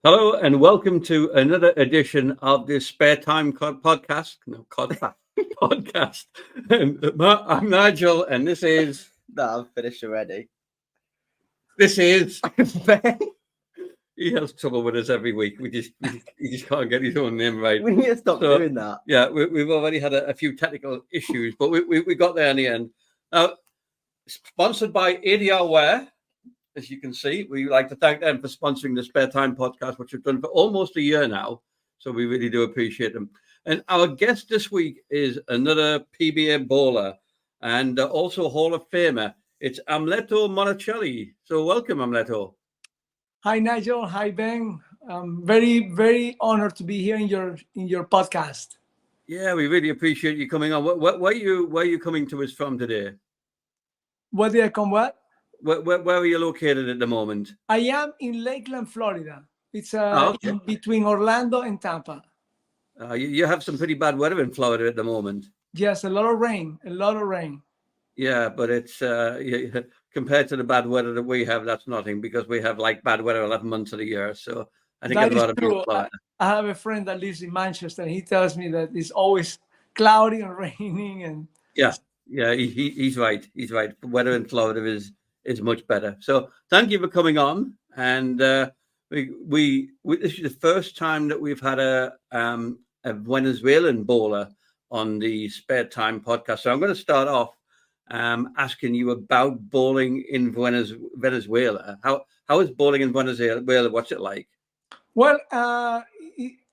Hello and welcome to another edition of the SpareTime Podcast. No, podcast. I'm Nigel, and No, I've finished already. this is Ben. He has trouble with us every week. He just can't get his own name right. We need to stop So, doing that. Yeah, we've already had a few technical issues, but we got there in the end. Now, sponsored by ADR Wear. As you can see, we like to thank them for sponsoring the Spare Time podcast, which we've done for almost a year now. So we really do appreciate them. And our guest this week is another PBA bowler and also Hall of Famer. It's Amleto Monacelli. So welcome, Amleto. Hi Nigel, hi Ben. I'm very honored to be here in your podcast. Yeah, we really appreciate you coming on. Where are you coming to us from today? What did I come what? Where are you located at the moment? I am in Lakeland, Florida. It's Okay. in between Orlando and Tampa. You have some pretty bad weather in Florida at the moment. Yes, a lot of rain. Yeah, but it's compared to the bad weather that we have, that's nothing because we have like bad weather 11 months of the year. So I think That a is lot of people. true. I have a friend that lives in Manchester, and he tells me that it's always cloudy and raining. And Yeah, he's right. He's right. The weather in Florida is much better. So thank you for coming on. And we this is the first time that we've had a Venezuelan bowler on the Spare Time podcast. So I'm going to start off asking you about bowling in Venezuela. How is bowling in Venezuela? What's it like? well,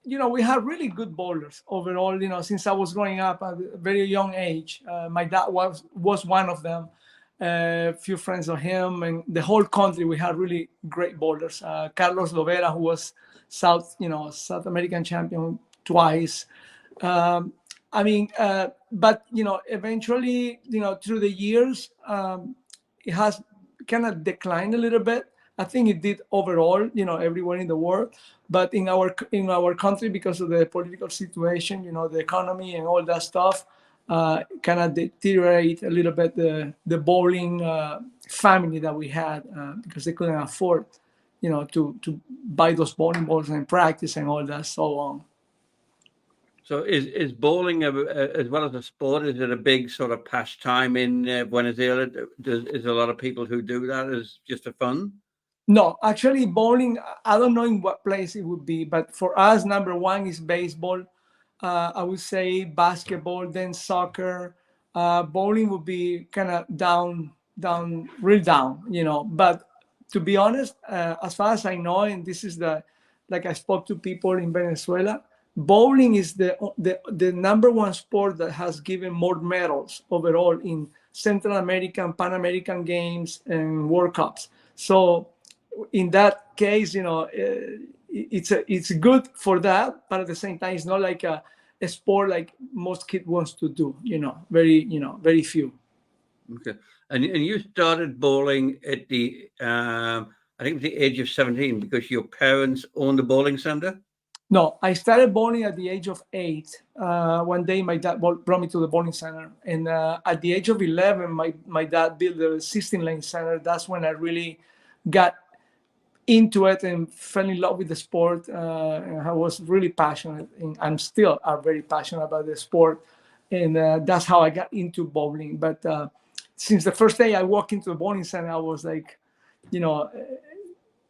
we have really good bowlers overall. Since I was growing up at a very young age, my dad was one of them. A few friends of him, and the whole country, we had really great bowlers. Carlos Lovera, who was South American champion twice. But eventually, through the years, it has kind of declined a little bit. I think it did overall, everywhere in the world. But in our country, because of the political situation, the economy and all that stuff, kind of deteriorate a little bit the bowling family that we had, because they couldn't afford, to buy those bowling balls and practice and all that so on. So is bowling as well as a sport? Is it a big sort of pastime in Venezuela? Is there a lot of people who do that as just for fun? No, actually, bowling, I don't know in what place it would be, but for us, number one is baseball. I would say basketball, then soccer. Bowling would be kind of real down, But to be honest, as far as I know, and this is like I spoke to people in Venezuela, bowling is the number one sport that has given more medals overall in Central American, Pan American games and World Cups. So in that case, it's good for that, but at the same time, it's not like a sport like most kids wants to do. Very few. Okay, and you started bowling at the I think it was the age of 17 because your parents owned a bowling center. No, I started bowling at the age of 8. One day, my dad brought me to the bowling center, and at the age of 11, my dad built a 16-lane center. That's when I really got into it and fell in love with the sport. And I was really passionate, and I'm still very passionate about the sport. And that's how I got into bowling. But since the first day I walked into the bowling center, I was like,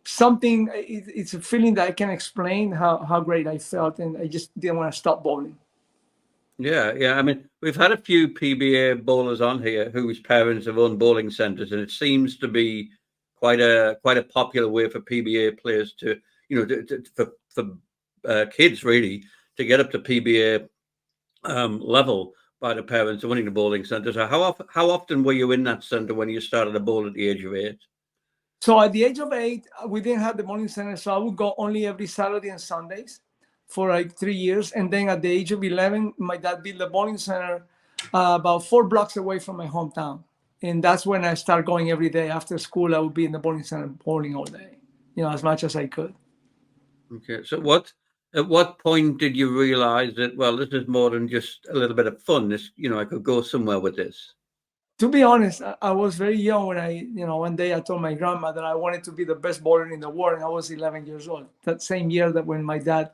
something. It's a feeling that I can't explain how great I felt, and I just didn't want to stop bowling. Yeah. I mean, we've had a few PBA bowlers on here whose parents have owned bowling centers, and it seems to be quite a popular way for PBA players to, for kids really to get up to PBA level by the parents owning the bowling center. So how often were you in that center when you started to bowl at the age of 8? So at the age of 8, we didn't have the bowling center, so I would go only every Saturday and Sundays for like 3 years. And then at the age of 11, my dad built a bowling center about 4 blocks away from my hometown. And that's when I started going every day. After school, I would be in the bowling center bowling all day, as much as I could. Okay. So at what point did you realize that, well, this is more than just a little bit of fun? This, I could go somewhere with this. To be honest, I was very young when one day I told my grandma that I wanted to be the best bowler in the world, and I was 11 years old. That same year that when my dad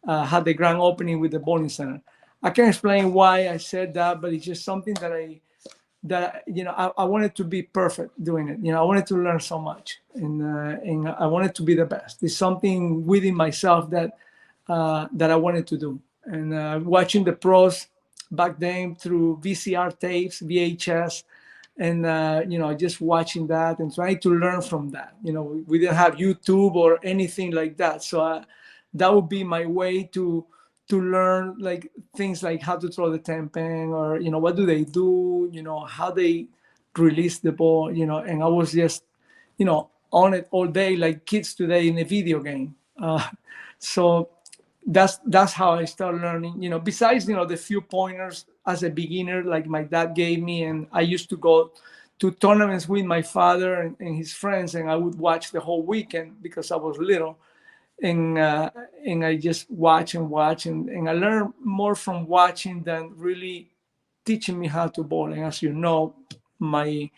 had the grand opening with the bowling center. I can't explain why I said that, but it's just something that I wanted to be perfect doing it. I wanted to learn so much, and I wanted to be the best. It's something within myself that I wanted to do. And watching the pros back then through VCR tapes, VHS, and just watching that and trying to learn from that. We didn't have YouTube or anything like that, so that would be my way to learn, like, things like how to throw the temping, or what do they do, how they release the ball, and I was just on it all day, like kids today in a video game. So that's how I started learning. Besides the few pointers as a beginner, like my dad gave me, and I used to go to tournaments with my father and his friends, and I would watch the whole weekend because I was little. And I just watch and watch, and I learn more from watching than really teaching me how to bowl. And as you know, my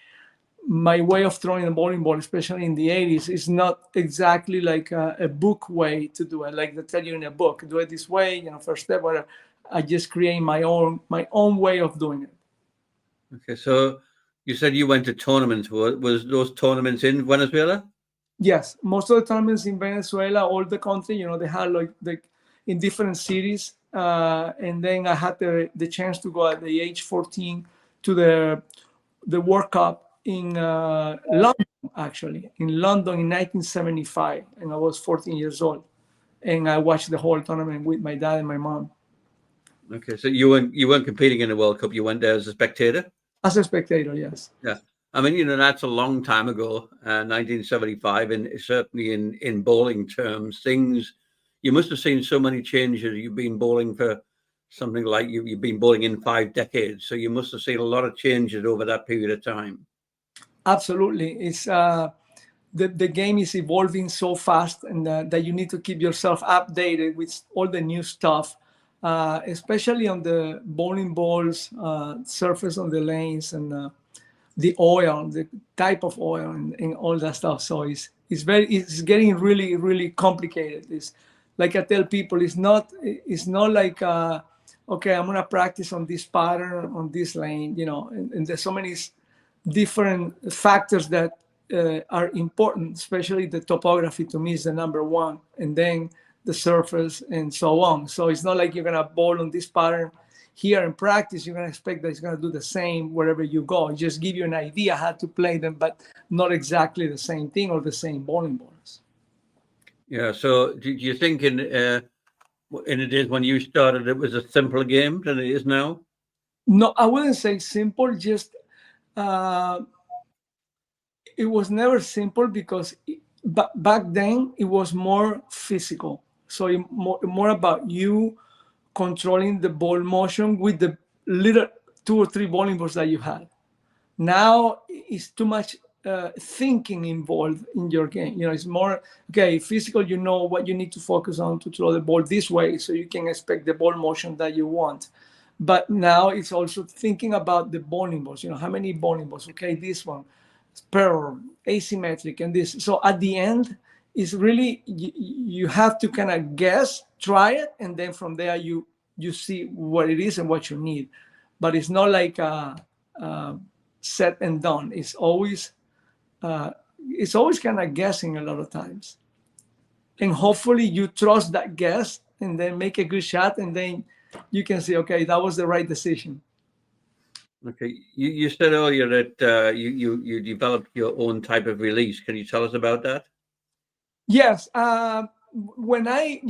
way of throwing a bowling ball, especially in the 80s, is not exactly like a book way to do it. Like they tell you in a book, do it this way, first step, whatever. I just create my own way of doing it. Okay, so you said you went to tournaments. Was those tournaments in Venezuela? Yes, most of the tournaments in Venezuela, all the country, they had like in different cities. And then I had the chance to go at the age 14 to the World Cup in London, actually, in London in 1975. And I was 14 years old. And I watched the whole tournament with my dad and my mom. Okay, so you weren't competing in the World Cup. You went there as a spectator? As a spectator, yes. Yeah. I mean, that's a long time ago, 1975, and certainly in bowling terms, you must have seen so many changes. You've been bowling for something like you've been bowling in 5 decades, so you must have seen a lot of changes over that period of time. Absolutely. It's the game is evolving so fast, and that you need to keep yourself updated with all the new stuff, especially on the bowling balls, surface on the lanes, and the oil, the type of oil, and all that stuff. So it's getting really, really complicated. It's like I tell people, it's not like okay, I'm gonna practice on this pattern on this lane, and there's so many different factors that are important, especially the topography. To me is the number one, and then the surface and so on. So it's not like you're gonna bowl on this pattern here in practice. You're going to expect that it's going to do the same wherever you go. Just give you an idea how to play them, but not exactly the same thing or the same bowling balls. Yeah. So do you think in the days when you started, it was a simpler game than it is now? No, I wouldn't say simple. Just it was never simple because back then it was more physical. So more about you controlling the ball motion with the little 2 or 3 bowling balls that you had. Now it's too much thinking involved in your game. It's more, okay, physical, what you need to focus on to throw the ball this way so you can expect the ball motion that you want. But now it's also thinking about the bowling balls. How many bowling balls? Okay, this one, spare, asymmetric, and this. So at the end, it's really, you have to kind of guess, try it, and then from there you see what it is and what you need. But it's not like set and done. It's always kind of guessing a lot of times. And hopefully you trust that guess and then make a good shot, and then you can say, okay, that was the right decision. Okay, you said earlier that you developed your own type of release. Can you tell us about that? Yes, when I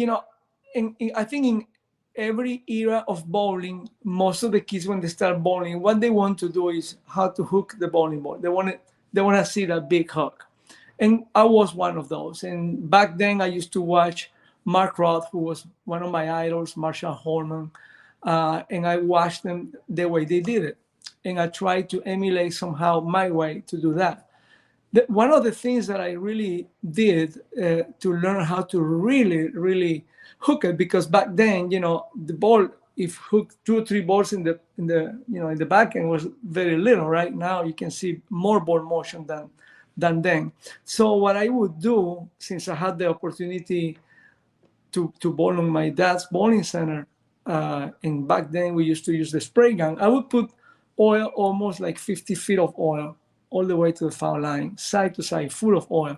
think in every era of bowling, most of the kids, when they start bowling, what they want to do is how to hook the bowling ball. They want to see that big hook, and I was one of those. And back then, I used to watch Mark Roth, who was one of my idols, Marshall Holman, and I watched them the way they did it, and I tried to emulate somehow my way to do that. One of the things that I really did to learn how to really, really hook it, because back then, the ball if hook 2 or 3 balls in the back end was very little. Right now you can see more ball motion than then. So what I would do, since I had the opportunity to bowl on my dad's bowling center, and back then we used to use the spray gun, I would put oil, almost like 50 feet of oil, all the way to the foul line, side to side, full of oil.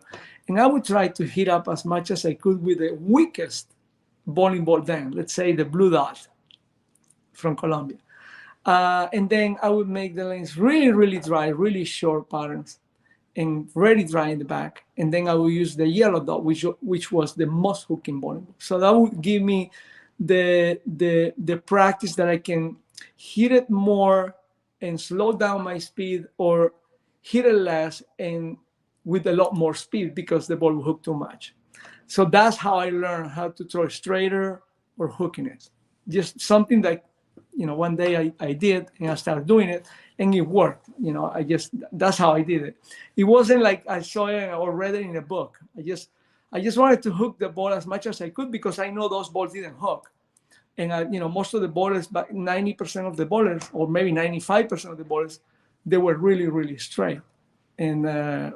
And I would try to hit up as much as I could with the weakest bowling ball then, let's say the Blue Dot from Colombia. And then I would make the lanes really, really dry, really short patterns, and very dry in the back. And then I will use the Yellow Dot, which was the most hooking bowling. So that would give me the practice that I can hit it more and slow down my speed, or hit it less and with a lot more speed because the ball will hook too much. So that's how I learned how to throw straighter or hooking it. Just something that, one day I did, and I started doing it, and it worked. That's how I did it. It wasn't like I saw it or read it in a book. I just wanted to hook the ball as much as I could, because I know those balls didn't hook. And most of the bowlers, 90% of the bowlers, or maybe 95% of the bowlers, they were really, really straight. And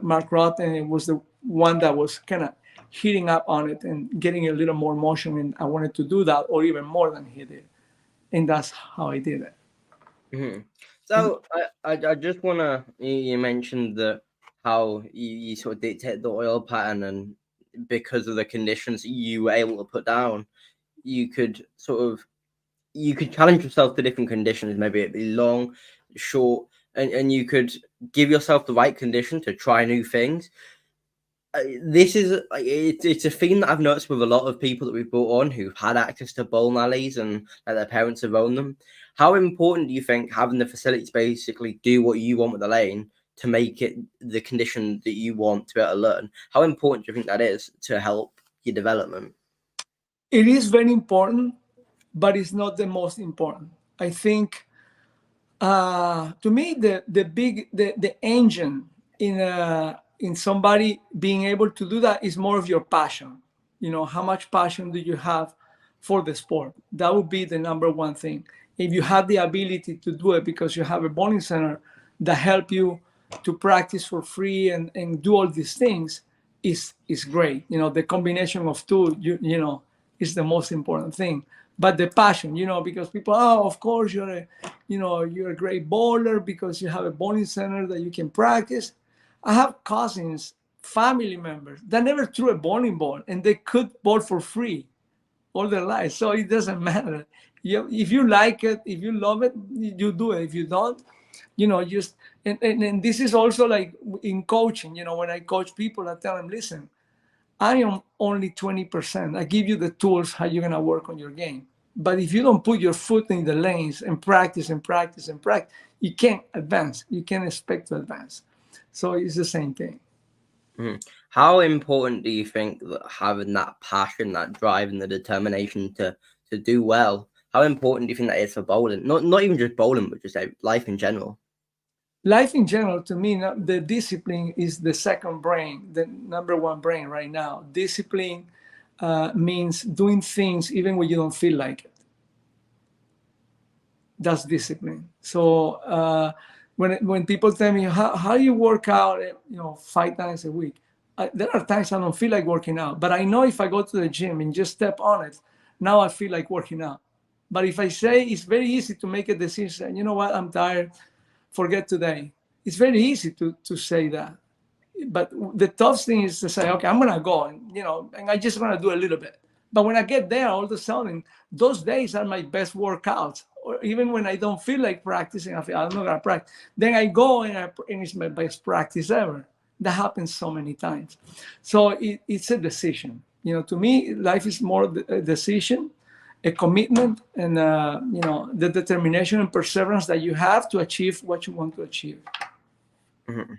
Mark Rotten was the one that was kind of hitting up on it and getting a little more motion, and I wanted to do that, or even more than he did. And that's how I did it. Mm-hmm. So I just want to, you mentioned that how you sort of dictate the oil pattern, and because of the conditions you were able to put down, you could challenge yourself to different conditions. Maybe it'd be long, short, and you could give yourself the right condition to try new things. This is it's a theme that I've noticed with a lot of people that we've brought on who've had access to bowling alleys and their parents have owned them. How important do you think having the facilities basically do what you want with the lane to make it the condition that you want to be able to learn? How important do you think that is to help your development? It is very important, but it's not the most important. I think, to me, the engine in somebody being able to do that is more of your passion. How much passion do you have for the sport? That would be the number one thing. If you have the ability to do it because you have a bowling center that help you to practice for free and do all these things, is great. The combination of two, is the most important thing. But the passion, because people, of course you're a great bowler because you have a bowling center that you can practice. I have cousins, family members that never threw a bowling ball, and they could bowl for free all their life. So it doesn't matter. If you like it, if you love it, you do it. If you don't, just and this is also like in coaching. When I coach people, I tell them, listen, I am only 20%. I give you the tools how you're gonna work on your game. But if you don't put your foot in the lanes and practice, you can't advance. You can't expect to advance. So it's the same thing. Mm-hmm. How important do you think that having that passion, that drive, and the determination to do well, how important do you think that is for bowling? Not even just bowling, but just life in general. Life in general, to me, the discipline is the second brain, the number one brain right now. Discipline means doing things even when you don't feel like it. That's discipline. So when people tell me, how do you work out, 5 times a week? There are times I don't feel like working out, but I know if I go to the gym and just step on it, now I feel like working out. But if I say, it's very easy to make a decision, you know what, I'm tired, forget today. It's very easy to say that. But the tough thing is to say, okay, I'm going to go and I just want to do a little bit. But when I get there, all of a sudden, those days are my best workouts. Or even when I don't feel like practicing, I feel I'm not going to practice. Then I go and it's my best practice ever. That happens so many times. So it's a decision. To me, life is more a decision, a commitment, and the determination and perseverance that you have to achieve what you want to achieve. Mm-hmm.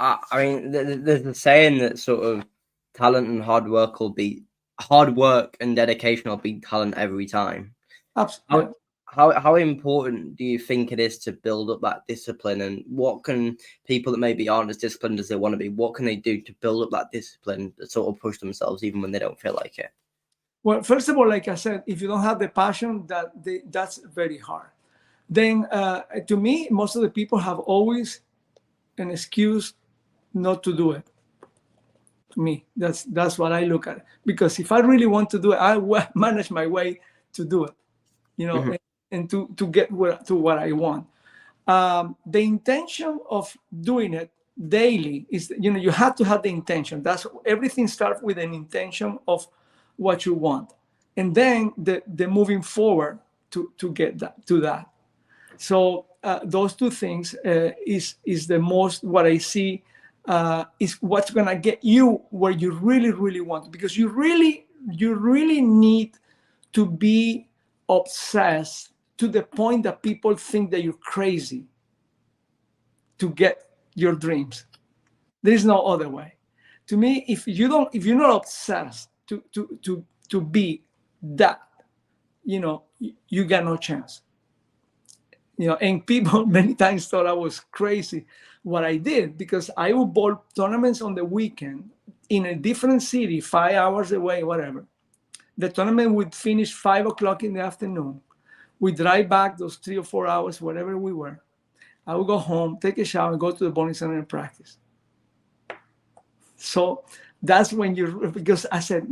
I mean, there's a saying that sort of talent and hard work and dedication will beat talent every time. Absolutely. How important do you think it is to build up that discipline, and what can people that maybe aren't as disciplined as they want to be, what can they do to build up that discipline to sort of push themselves even when they don't feel like it? Well, first of all, like I said, if you don't have the passion, that's very hard. Then, to me, most of the people have always an excuse not to do it. To me, that's what I look at. Because if I really want to do it, I will manage my way to do it, Mhm. and to get to what I want. The intention of doing it daily is, you have to have the intention. That's everything starts with an intention of what you want, and then the moving forward to get that. So those two things is the most what I see is what's gonna get you where you really really want, because you really need to be obsessed to the point that people think that you're crazy to get your dreams. There is no other way. To me, if you're not obsessed to be that, you got no chance. And people many times thought I was crazy what I did, because I would bowl tournaments on the weekend in a different city, 5 hours away, whatever. The tournament would finish 5 o'clock in the afternoon. We drive back those 3 or 4 hours, wherever we were. I would go home, take a shower, and go to the bowling center and practice. So that's when because I said,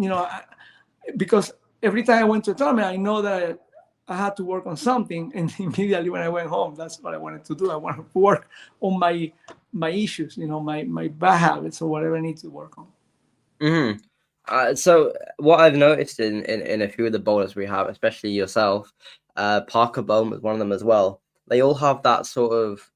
because every time I went to a tournament, I know that I had to work on something, and immediately when I went home, that's what I wanted to do. I wanted to work on my issues, my bad habits or whatever I need to work on. Mm-hmm. So what I've noticed in a few of the bowlers we have, especially yourself, Parker Bowman was one of them as well. They all have that sort of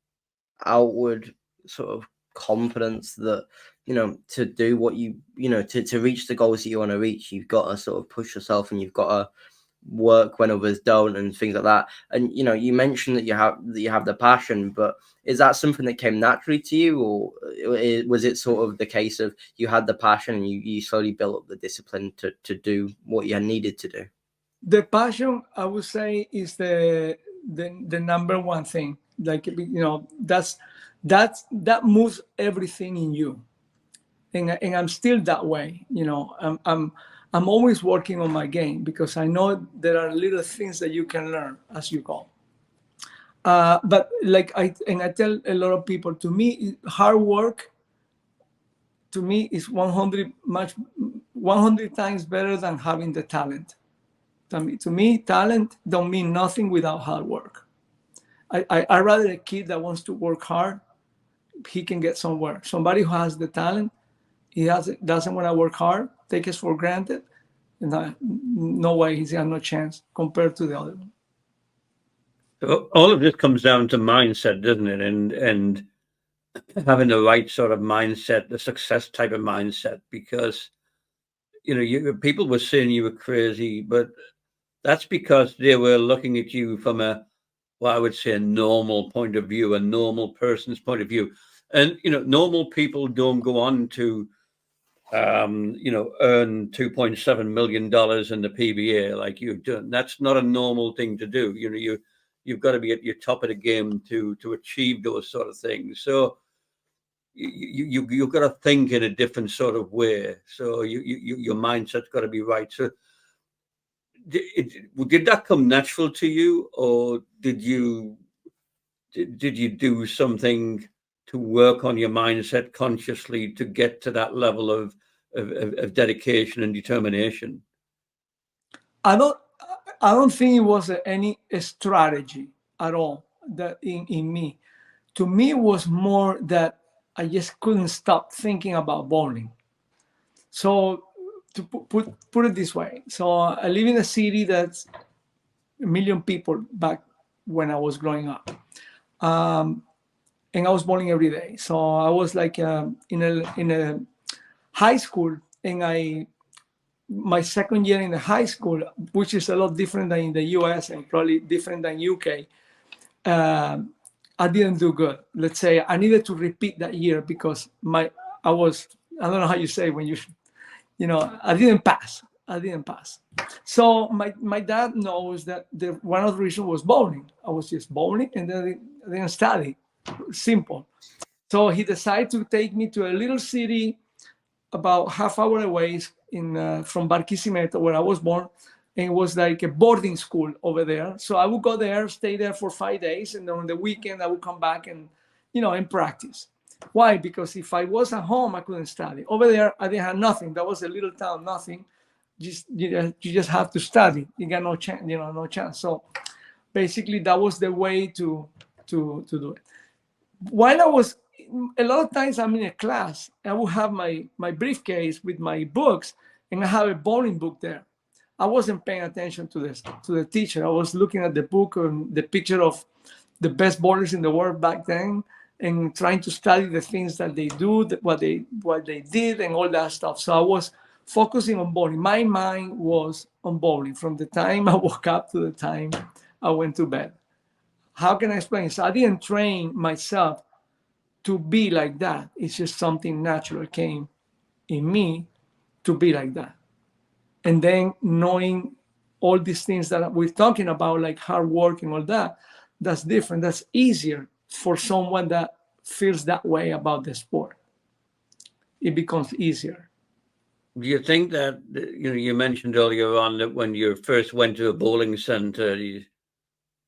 outward sort of confidence that, to do what to reach the goals that you want to reach, you've got to sort of push yourself, and you've got to work when others don't, and things like that. And you mentioned that you have the passion, but is that something that came naturally to you, or was it sort of the case of you had the passion and you slowly built up the discipline to do what you needed to do? The passion, I would say, is the number one thing. Like, that moves everything in you, and I'm still that way. I'm always working on my game, because I know there are little things that you can learn as you go. But like I tell a lot of people, to me, hard work to me is 100 times better than having the talent. To me, talent don't mean nothing without hard work. I rather a kid that wants to work hard, he can get somewhere. Somebody who has the talent, doesn't want to work hard, take it for granted, and no way, he's got no chance compared to the other one. All of this comes down to mindset, doesn't it? And having the right sort of mindset, the success type of mindset, because people were saying you were crazy, but that's because they were looking at you from I would say, a normal point of view, a normal person's point of view. And normal people don't go on to earn $2.7 million in the PBA like you've done. That's not a normal thing to do. You've got to be at your top of the game to achieve those sort of things. So you've got to think in a different sort of way. So your mindset's got to be right. So did that come natural to you, or did you do something to work on your mindset consciously to get to that level of dedication and determination? I don't think it was any strategy at all that in me. To me, it was more that I just couldn't stop thinking about bowling. So to put it this way, so I live in a city that's 1 million people back when I was growing up, and I was bowling every day. So I was like in a high school, and my second year in the high school, which is a lot different than in the US and probably different than UK, I didn't do good. Let's say I needed to repeat that year because I don't know how you say when I didn't pass. So my dad knows that one of the reasons was bowling. I was just bowling, and then I didn't study. Simple. So he decided to take me to a little city about half hour away from Barquisimeto, where I was born, and it was like a boarding school over there. So I would go there, stay there for 5 days, and then on the weekend I would come back and and practice. Why? Because if I was at home, I couldn't study. Over there, I didn't have nothing. That was a little town, nothing. You just have to study. You got no chance, no chance. So basically, that was the way to do it. While I was, a lot of times I'm in a class, I will have my briefcase with my books, and I have a bowling book there. I wasn't paying attention to the teacher. I was looking at the book and the picture of the best bowlers in the world back then, and trying to study the things that they do, what they did, and all that stuff. So I was focusing on bowling. My mind was on bowling from the time I woke up to the time I went to bed. How can I explain? So I didn't train myself to be like that. It's just something natural came in me to be like that. And then knowing all these things that we're talking about, like hard work and all that, that's different. That's easier for someone that feels that way about the sport. It becomes easier. Do you think that, you mentioned earlier on that when you first went to a bowling center,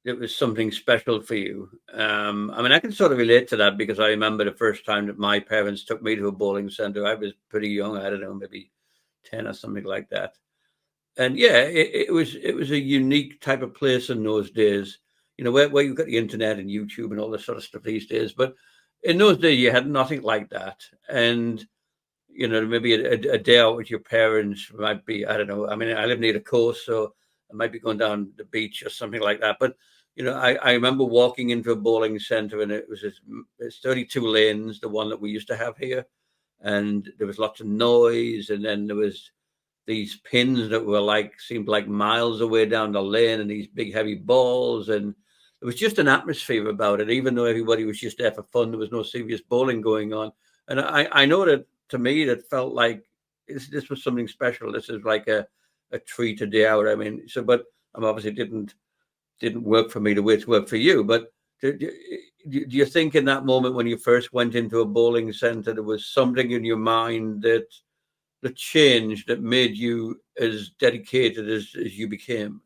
it was something special for you? I can sort of relate to that, because I remember the first time that my parents took me to a bowling center. I was pretty young. I don't know, maybe 10 or something like that. And yeah, it was a unique type of place in those days, where you've got the internet and YouTube and all this sort of stuff these days. But in those days, you had nothing like that. And, maybe a day out with your parents might be, I don't know. I mean, I live near the coast, so I might be going down the beach or something like that. But, I remember walking into a bowling center, and it's 32 lanes, the one that we used to have here. And there was lots of noise. And then there was these pins that seemed like miles away down the lane, and these big heavy balls. And there was just an atmosphere about it, even though everybody was just there for fun. There was no serious bowling going on. And I know that, to me, that felt like this was something special. This is like a treat a day out. I mean, but obviously didn't work for me the way it's worked for you. But do you think in that moment when you first went into a bowling center, there was something in your mind that changed, that made you as dedicated as you became?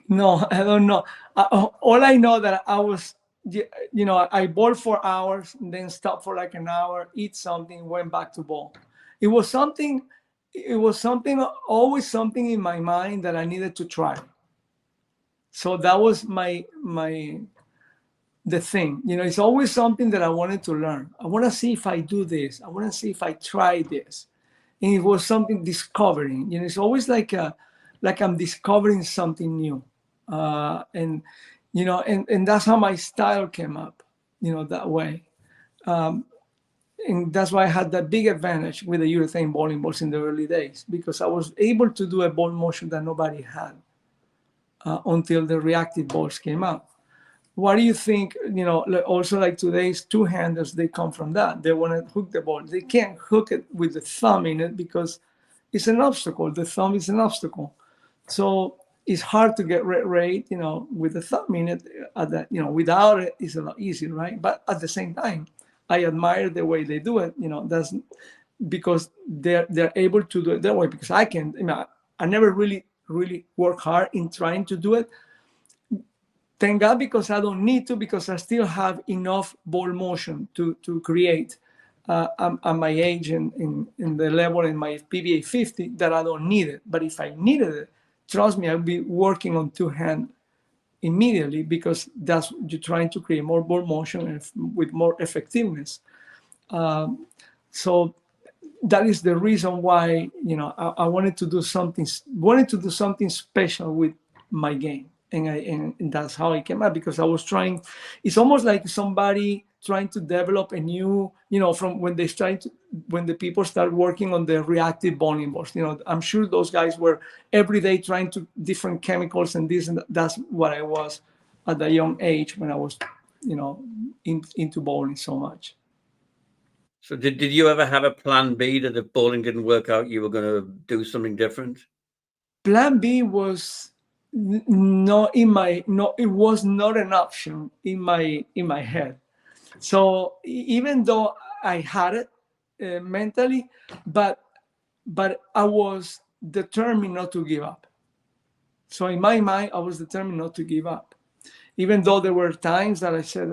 No, I don't know. All I know that I was, I bowled for hours, and then stopped for like an hour, eat something, went back to bowl. It was something, always something in my mind that I needed to try. So that was the thing. It's always something that I wanted to learn. I want to see if I do this. I want to see if I try this. And it was something discovering. It's always like I'm discovering something new. And that's how my style came up, that way. And that's why I had that big advantage with the urethane bowling balls in the early days, because I was able to do a ball motion that nobody had until the reactive balls came out. What do you think? Also, like today's two-handers, they come from that. They want to hook the ball. They can't hook it with the thumb in it because it's an obstacle. The thumb is an obstacle. So it's hard to get rate, with the thumb in it. Without it, it's a lot easier, right? But at the same time, I admire the way they do it. That's because they're able to do it that way. Because I can. I never really work hard in trying to do it. Thank God, because I don't need to, because I still have enough ball motion to create at my age and in the level in my PBA 50 that I don't need it. But if I needed it, trust me, I'll be working on two-hand immediately, because you're trying to create more ball motion and with more effectiveness. So that is the reason why I wanted to do something special with my game. And that's how it came up, because I was trying. It's almost like somebody trying to develop a new, from when the people start working on the reactive bowling balls. I'm sure those guys were every day trying to different chemicals and this, and that's what I was at a young age when I was, into bowling so much. So did you ever have a plan B, that if bowling didn't work out, you were going to do something different? Plan B was it was not an option in my head. So even though I had it, mentally, but I was determined not to give up. So in my mind, I was determined not to give up, even though there were times that I said,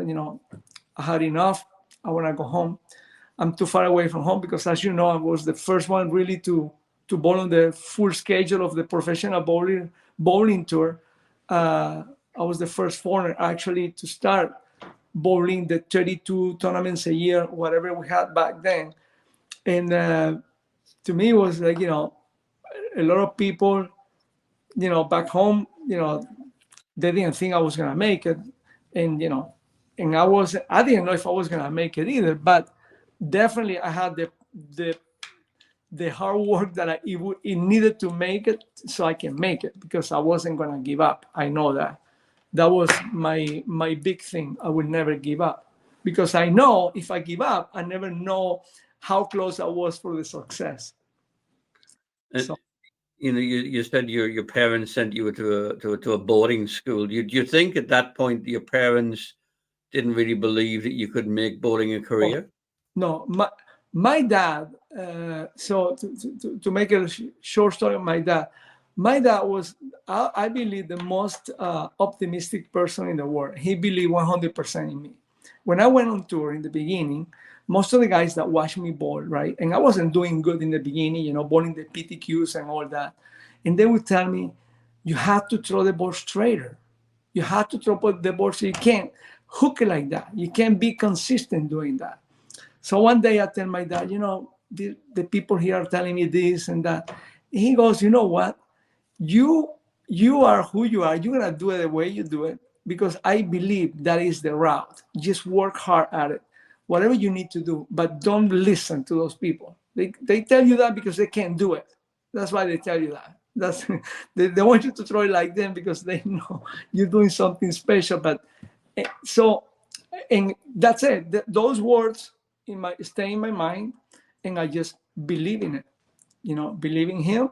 I had enough. I want to go home. I'm too far away from home because, as you know, I was the first one really to bowl on the full schedule of the professional bowling tour. I was the first foreigner actually to start bowling the 32 tournaments a year, whatever we had back then. And to me, it was like, a lot of people, back home, they didn't think I was going to make it. And, and I didn't know if I was going to make it either, but definitely I had the hard work that it needed to make it so I can make it, because I wasn't going to give up. I know that. That was my big thing. I would never give up, because I know if I give up, I never know how close I was for the success. So, you said your parents sent you to a boarding school. Do you think at that point your parents didn't really believe that you could make bowling a career? No, my dad. So to make a short story of my dad was, I believe, the most optimistic person in the world. He believed 100% in me. When I went on tour in the beginning, most of the guys that watched me bowl, right, and I wasn't doing good in the beginning, bowling the PTQs and all that, and they would tell me, you have to throw the ball straighter. You have to throw the ball so you can't hook it like that. You can't be consistent doing that. So one day I tell my dad, the people here are telling me this and that. And he goes, you know what? You are who you are. You're going to do it the way you do it, because I believe that is the route. Just work hard at it. Whatever you need to do, but don't listen to those people. They tell you that because they can't do it. That's why they tell you that. They want you to throw it like them because they know you're doing something special. But and that's it. Those words stay in my mind, and I just believe in it. Believe in him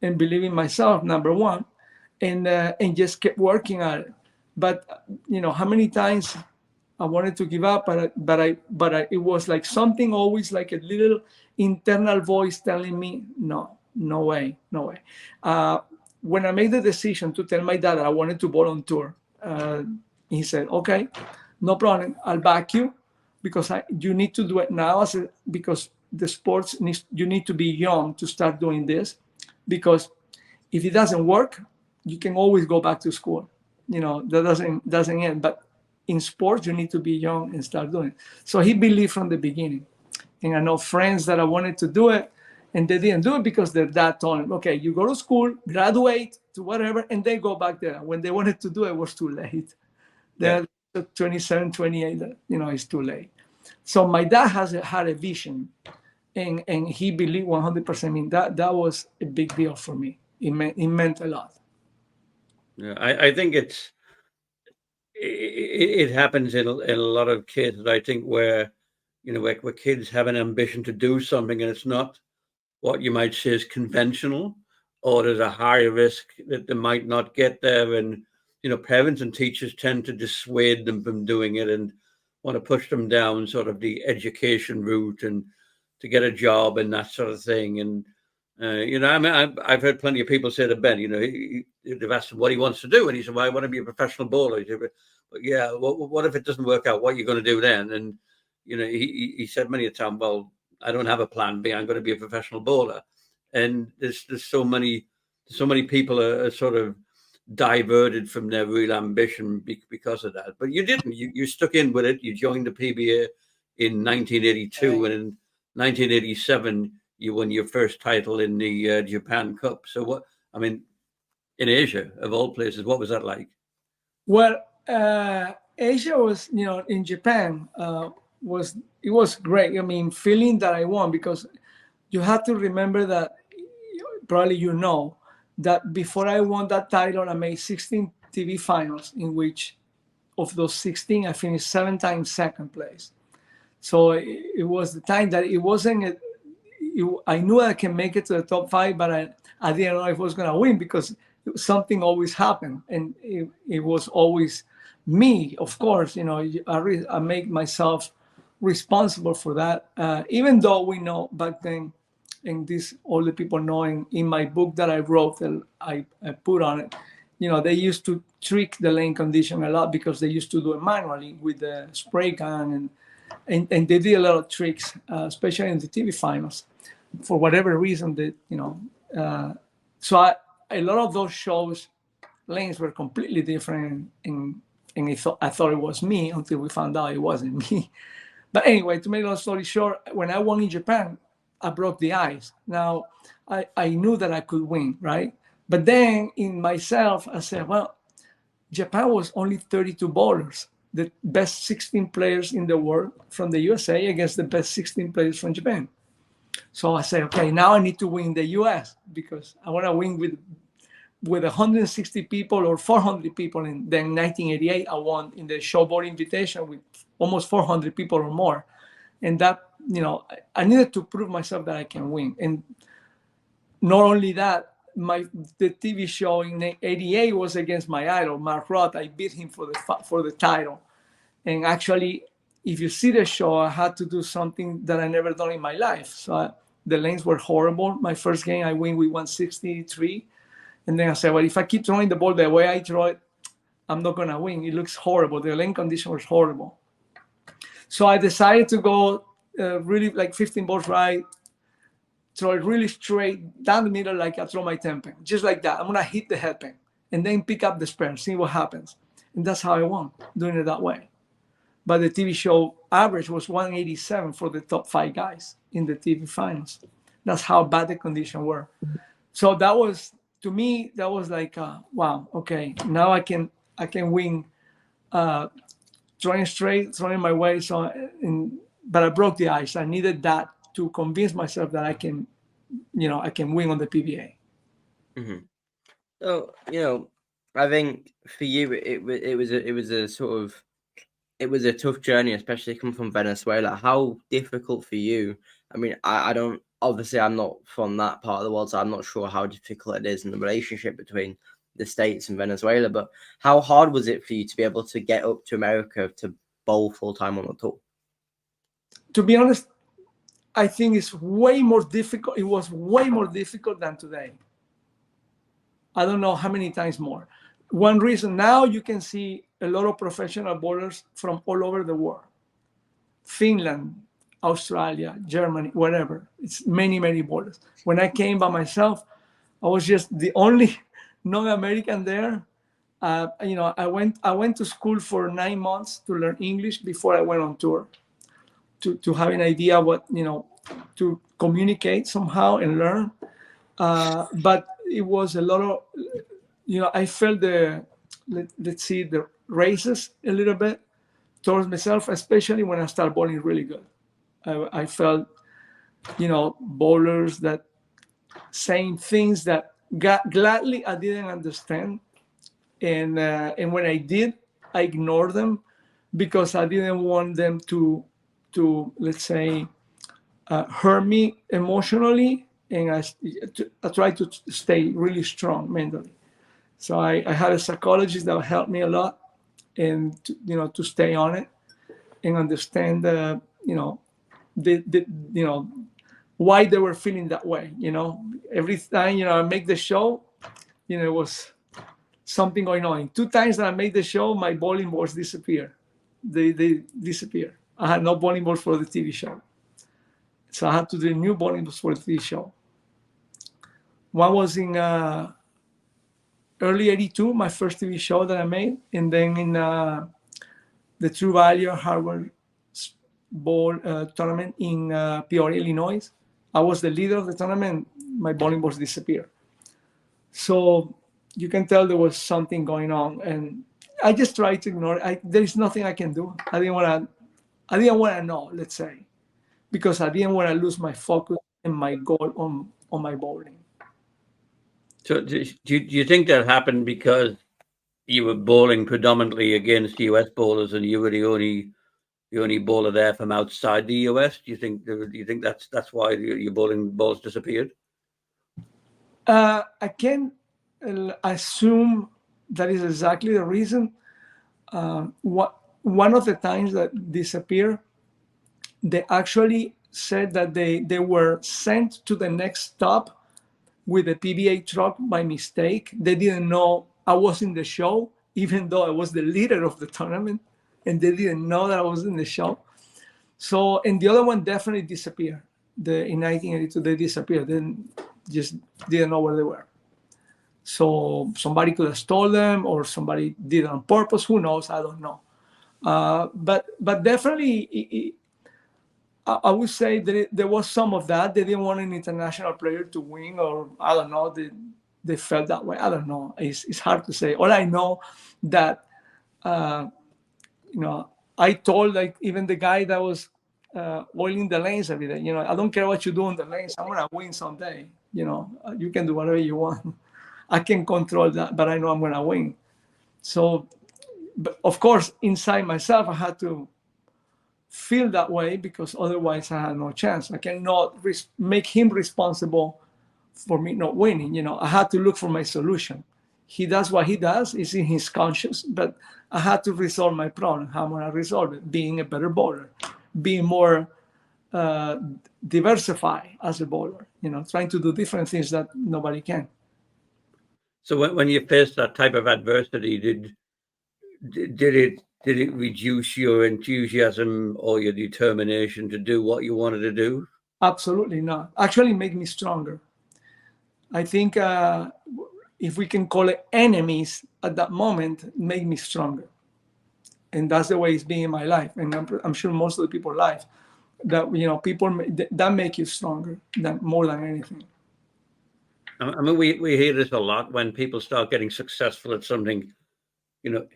and believe in myself, number one, and just keep working at it. But how many times I wanted to give up, but it was like something, always like a little internal voice telling me, no way. When I made the decision to tell my dad that I wanted to bowl on tour, he said, okay, no problem, I'll back you, because you need to do it now, because the sports you need to be young to start doing this, because if it doesn't work, you can always go back to school. That doesn't end. But in sports, you need to be young and start doing it. So he believed from the beginning. And I know friends that I wanted to do it, and they didn't do it because their dad told them, okay, you go to school, graduate to whatever, and then go back there. When they wanted to do it, it was too late. They're 27, 28, it's too late. So my dad had a vision, and he believed 100% in that. That was a big deal for me. It meant a lot. Yeah, I think it happens in a lot of kids. I think where kids have an ambition to do something, and it's not what you might say is conventional, or there's a higher risk that they might not get there, and parents and teachers tend to dissuade them from doing it and want to push them down sort of the education route and to get a job and that sort of thing. And I've heard plenty of people say to Ben, they've asked him what he wants to do, and he said, well, I want to be a professional bowler. Said, but yeah, what if it doesn't work out? What are you going to do then? And he said many a time, well, I don't have a plan B. I'm going to be a professional bowler. And there's so many people are sort of diverted from their real ambition because of that. But you didn't. You stuck in with it. You joined the PBA in 1982, and in 1987 you won your first title in the Japan Cup. So in Asia, of all places, what was that like? Well, Asia was, in Japan, it was great. Feeling that I won, because you have to remember that, probably that before I won that title, I made 16 TV finals, in which of those 16, I finished 7 times second place. So it was the time that it wasn't, I knew I can make it to the top 5, but I didn't know if I was going to win, because something always happened. And it was always me, of course. I make myself responsible for that. Even though we know back then, and this all the people knowing in my book that I wrote that I put on it, they used to trick the lane condition a lot because they used to do it manually with the spray gun, and they did a lot of tricks, especially in the TV finals, for whatever reason that so a lot of those shows lanes were completely different, and I thought it was me until we found out it wasn't me. But anyway, to make a long story short, when I won in Japan, I broke the ice. Now, I knew that I could win, right? But then in myself, I said, well, Japan was only 32 bowlers, the best 16 players in the world from the USA against the best 16 players from Japan. So I said, okay, now I need to win the US because I want to win with 160 people or 400 people. And then 1988, I won in the show board invitation with almost 400 people or more. And that, I needed to prove myself that I can win. And not only that, the TV show in 88 was against my idol, Mark Roth. I beat him for the title. And actually, if you see the show, I had to do something that I never done in my life. So the lanes were horrible. My first game, I win with 163. And then I said, well, if I keep throwing the ball the way I throw it, I'm not going to win. It looks horrible. The lane condition was horrible. So I decided to go really like 15 balls right, throw it really straight down the middle like I throw my 10-pin. Just like that. I'm going to hit the headpin and then pick up the spare, see what happens. And that's how I won, doing it that way. But the TV show average was 187 for the top 5 guys in the TV finals. That's how bad the conditions were. So that was, to me, that was like, wow, okay, now I can win throwing straight, throwing my way. But I broke the ice. I needed that to convince myself that I can win on the PBA. Mm-hmm. So, I think for you, it was a tough journey, especially coming from Venezuela. How difficult for you? I mean, I'm not from that part of the world, so I'm not sure how difficult it is in the relationship between the States and Venezuela, but how hard was it for you to be able to get up to America to bowl full time on the tour? To be honest, I think it's way more difficult. It was way more difficult than today. I don't know how many times more. One reason, now you can see a lot of professional bowlers from all over the world. Finland, Australia, Germany, whatever. It's many, many bowlers. When I came by myself, I was just the only non-American there. I went to school for 9 months to learn English before I went on tour, to have an idea what, to communicate somehow and learn. But it was a lot of, I felt the races a little bit towards myself, especially when I started bowling really good. I felt, bowlers that saying things that gladly I didn't understand. And when I did, I ignored them because I didn't want them to let's say, hurt me emotionally. And I tried to stay really strong mentally. So I had a psychologist that helped me a lot, and to stay on it and understand why they were feeling that way. Every time I make the show, it was something going on. 2 times that I made the show, my bowling balls disappear. They disappear. I had no bowling balls for the TV show, so I had to do new bowling balls for the TV show. One was in early '82, my first TV show that I made, and then in the True Value Harvard Bowl tournament in Peoria, Illinois. I was the leader of the tournament. My bowling balls disappeared. So you can tell there was something going on, and I just tried to ignore it. There is nothing I can do. I didn't want to know, let's say, because I didn't want to lose my focus and my goal on my bowling. So do you think that happened because you were bowling predominantly against US bowlers and you were the only bowler there from outside the US? Do you think that's why your bowling balls disappeared? I can assume that is exactly the reason. One of the times that disappeared, they actually said that they were sent to the next stop with a PBA truck by mistake. They didn't know I was in the show, even though I was the leader of the tournament, and they didn't know that I was in the show. So, and the other one definitely disappeared. In 1982, they disappeared. They just didn't know where they were. So somebody could have stole them, or somebody did it on purpose. Who knows? I don't know. But definitely, I would say that there was some of that. They didn't want an international player to win, or I don't know. They felt that way. I don't know. It's hard to say. All I know that I told, like, even the guy that was oiling the lanes every day, I don't care what you do on the lanes. I'm gonna win someday. You can do whatever you want. I can control that, but I know I'm gonna win. So, but of course, inside myself, I had to feel that way, because otherwise I had no chance. I cannot make him responsible for me not winning. I had to look for my solution. He does what he does. It's in his conscience, but I had to resolve my problem. How am I going to resolve it? Being a better bowler, being more diversified as a bowler, trying to do different things that nobody can. So when you faced that type of adversity, did it reduce your enthusiasm or your determination to do what you wanted to do? Absolutely not. Actually, make me stronger. I think if we can call it enemies at that moment, make me stronger. And that's the way it's been in my life. And I'm sure most of the people's life, that, people that make you stronger more than anything. I mean, we hear this a lot when people start getting successful at something.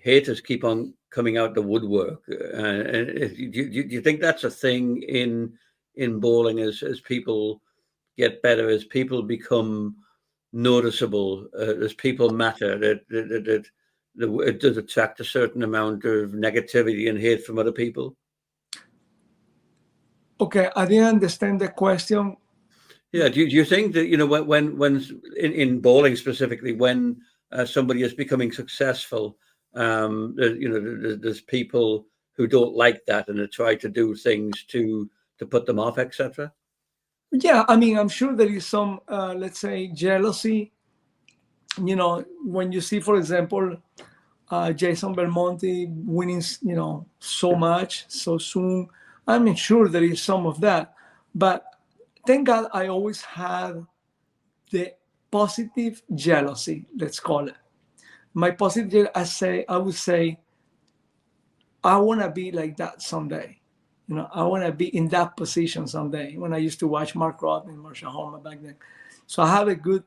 Haters keep on coming out the woodwork. Do you think that's a thing in bowling as people get better, as people become noticeable, as people matter, that it does attract a certain amount of negativity and hate from other people? Okay, I didn't understand the question. Yeah, do you think that when in bowling specifically, when somebody is becoming successful, there's people who don't like that and they try to do things to put them off, etc.? Yeah, I mean, I'm sure there is some, let's say, jealousy. When you see, for example, Jason Belmonte winning, so much so soon, I'm sure there is some of that. But thank God I always had the positive jealousy, let's call it. My positive, I would say, I want to be like that someday. I want to be in that position someday. When I used to watch Mark Rodman, Marshall Holman back then. So I have a good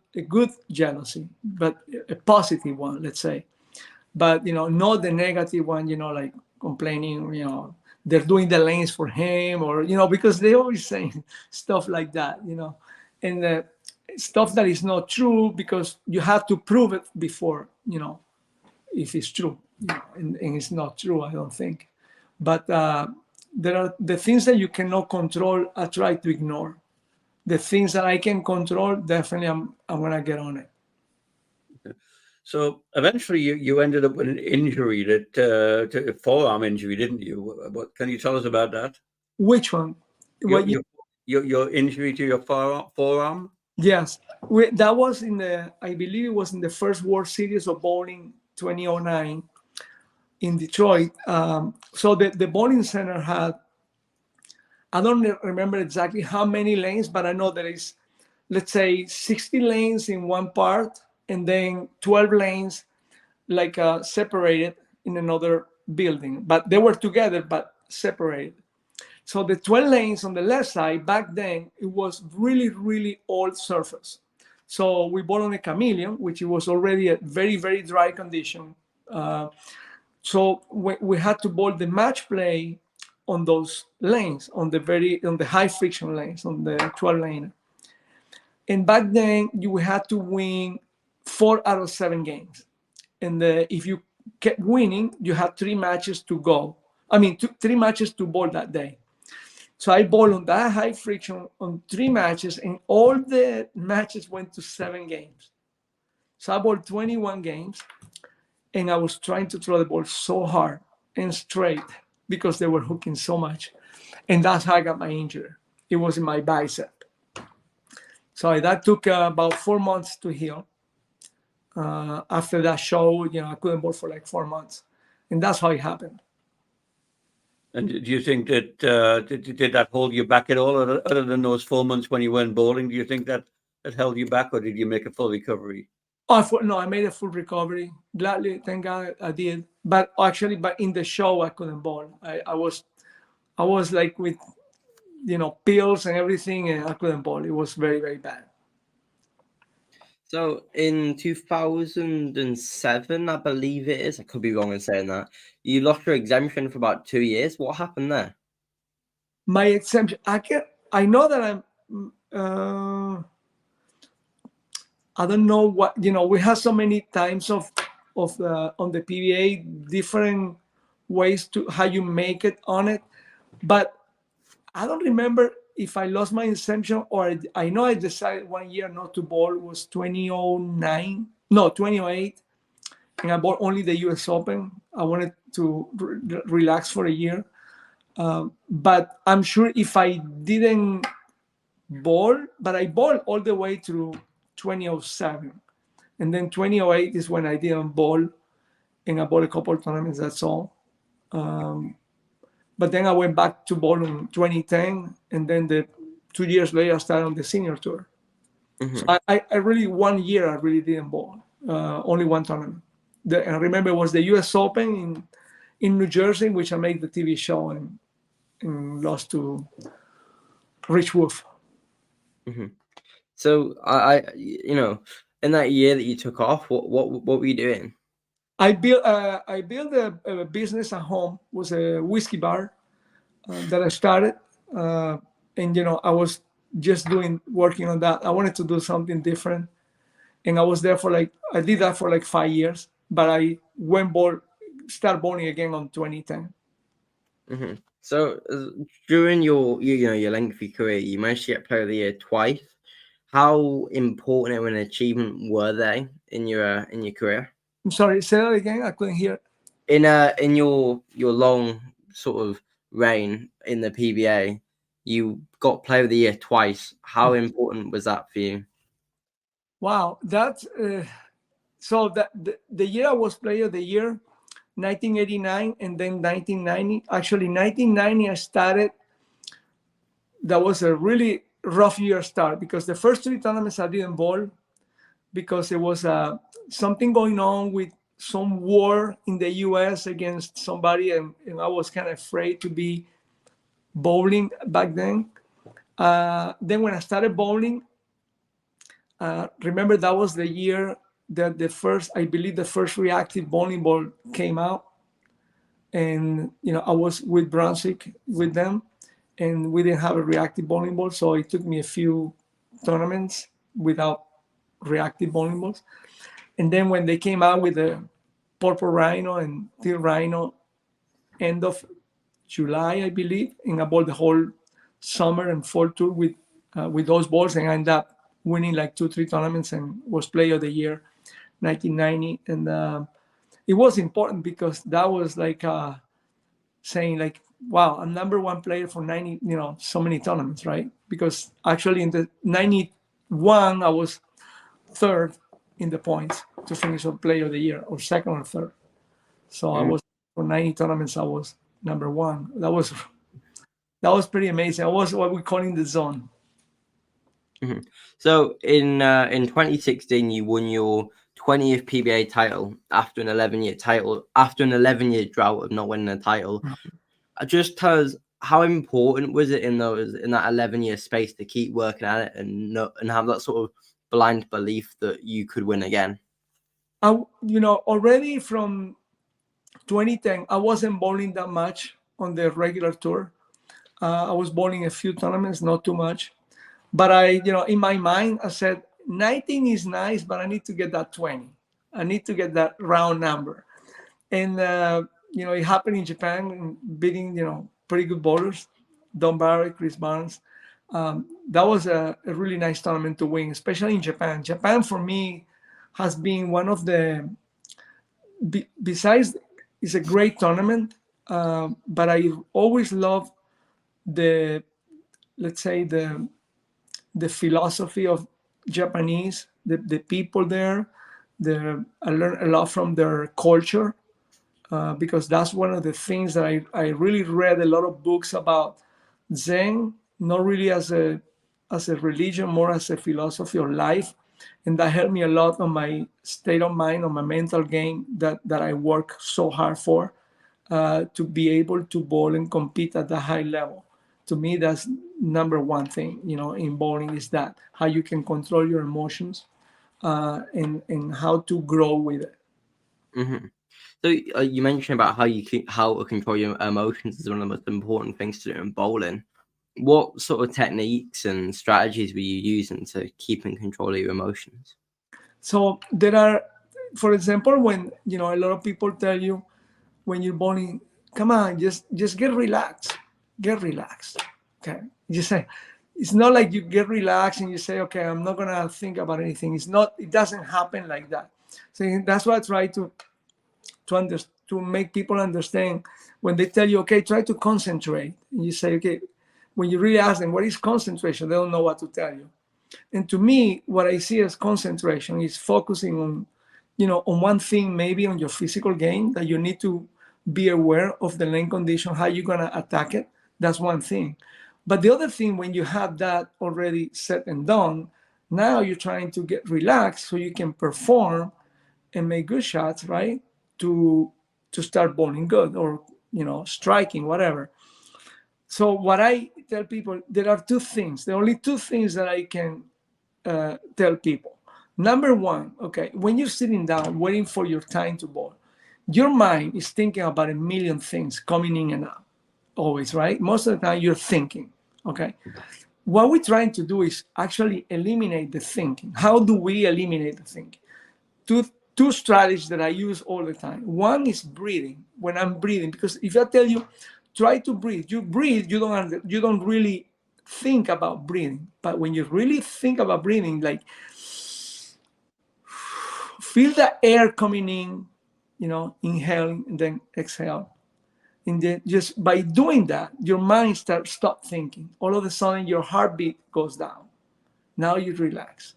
jealousy, but a positive one, let's say. But, not the negative one, like complaining, they're doing the lanes for him, or, because they always saying stuff like that, and stuff that is not true, because you have to prove it before, if it's true, and it's not true, I don't think. But there are the things that you cannot control, I try to ignore. The things that I can control, definitely I'm going to get on it. So eventually you ended up with an injury, a forearm injury, didn't you? What can you tell us about that? Which one? Your injury to your forearm? Yes. That was I believe it was in the first World Series of Bowling 2009 in Detroit. So the bowling center had, I don't remember exactly how many lanes, but I know there is, let's say, 60 lanes in one part, and then 12 lanes like separated in another building. But they were together, but separated. So the 12 lanes on the left side, back then, it was really, really old surface. So we bowled on a Chameleon, which was already a very, very dry condition. So we had to bowl the match play on those lanes, on the high friction lanes, on the 12 lane. And back then, you had to win 4 out of 7 games. And if you kept winning, you had 3 matches to go. 3 matches to bowl that day. So I bowled on that high friction on 3 matches, and all the matches went to 7 games. So I bowled 21 games, and I was trying to throw the ball so hard and straight because they were hooking so much. and that's how I got my injury. It was in my bicep. So that took about 4 months to heal. After that show, I couldn't bowl for like 4 months, and that's how it happened. And do you think that did that hold you back at all, other than those 4 months when you weren't bowling? Do you think that held you back, or did you make a full recovery? No, I made a full recovery. Gladly, thank God I did. But in the show, I couldn't bowl. I was like with, pills and everything, and I couldn't bowl. It was very, very bad. So in 2007, I believe it is, I could be wrong in saying that, you lost your exemption for about 2 years. What happened there? My exemption, I know that I'm, I don't know what, we have so many times of on the PBA, different ways to how you make it on it. But I don't remember if I lost my exemption, or I know I decided 1 year not to bowl. It was 2008, and I bowled only the US Open. I wanted to relax for a year. But I'm sure if I didn't bowl, but I bowled all the way through 2007. And then 2008 is when I didn't bowl, and I bowled a couple of tournaments, that's all. But then I went back to bowl in 2010, and then 2 years later I started on the senior tour. Mm-hmm. So I really, 1 year I really didn't bowl, only one tournament. I remember it was the US Open in New Jersey, which I made the TV show and lost to Rich Wolf. Mm-hmm. So I in that year that you took off, what were you doing? I built a business at home. It was a whiskey bar that I started, and I was just working on that. I wanted to do something different, and I was there I did that for like 5 years. But I start bowling again on 2010. Mm-hmm. So during your lengthy career, you managed to get Player of the Year twice. How important of an achievement were they in your career? I'm sorry, say that again. I couldn't hear. In your long sort of reign in the PBA, you got Player of the Year twice. How important was that for you? Wow, that's so that the year I was Player of the Year, 1989, and then 1990. Actually, 1990 I started. That was a really rough year start, because the first 3 tournaments I didn't bowl because it was something going on with some war in the US against somebody, and I was kind of afraid to be bowling back then. Then when I started bowling, remember that was the year that the first reactive bowling ball came out, and I was with Brunswick with them, and we didn't have a reactive bowling ball, so it took me a few tournaments without reactive bowling balls. And then when they came out with the Purple Rhino and Teal Rhino, end of July, I believe, and I bowled the whole summer and fall tour with those balls, and I ended up winning like 2-3 tournaments and was Player of the Year 1990. And it was important because that was like saying like, wow, I'm number 1 player for 90, so many tournaments, right? Because actually in the 91, I was 3rd in the points to finish on Player of the Year, or 2nd or 3rd. So I was, for 90 tournaments, I was number 1. That was pretty amazing. I was what we call in the zone. Mm-hmm. So in 2016, you won your 20th PBA title after an 11-year drought of not winning a title. Just tell us, how important was it in that 11-year space to keep working at it and have that sort of blind belief that you could win again? Already from 2010, I wasn't bowling that much on the regular tour. I was bowling a few tournaments, not too much. But in my mind, I said, 19 is nice, but I need to get that 20. I need to get that round number. And, it happened in Japan, beating, pretty good bowlers, Don Barrett, Chris Barnes. That was a really nice tournament to win, especially in Japan. Japan, for me, has been one of the, besides, it's a great tournament, but I always love the let's say the philosophy of Japanese, the people there. I learned a lot from their culture, because that's one of the things that I really read a lot of books about Zen, not really as a religion, more as a philosophy of life. And that helped me a lot on my state of mind, on my mental game that I work so hard for, to be able to bowl and compete at the high level. To me, that's number one thing, in bowling, is that how you can control your emotions, and how to grow with it. Mm-hmm. So you mentioned about how to control your emotions is one of the most important things to do in bowling. What sort of techniques and strategies were you using to keep in control of your emotions? So there are, for example, when a lot of people tell you when you're bowling, come on, just get relaxed, okay. You say, it's not like you get relaxed and you say, okay, I'm not gonna think about anything. It doesn't happen like that. So that's why I try to make people understand. When they tell you, okay, try to concentrate, and you say, okay, when you really ask them what is concentration, they don't know what to tell you. And to me, what I see as concentration is focusing on, on one thing, maybe on your physical game, that you need to be aware of the lane condition, how you're gonna attack it. That's one thing. But the other thing, when you have that already set and done, now you're trying to get relaxed so you can perform and make good shots, right? To start bowling good, or striking, whatever. So what I tell people, there are two things. There are only two things that I can tell people. Number one, okay, when you're sitting down waiting for your time to bowl, your mind is thinking about a million things coming in and out, always, right? Most of the time you're thinking, okay? What we're trying to do is actually eliminate the thinking. How do we eliminate the thinking? Two strategies that I use all the time. One is breathing. When I'm breathing, because if I tell you, try to breathe, you don't really think about breathing. But when you really think about breathing, like feel the air coming in, inhaling and then exhale. And then just by doing that, your mind stop thinking. All of a sudden, your heartbeat goes down. Now you relax.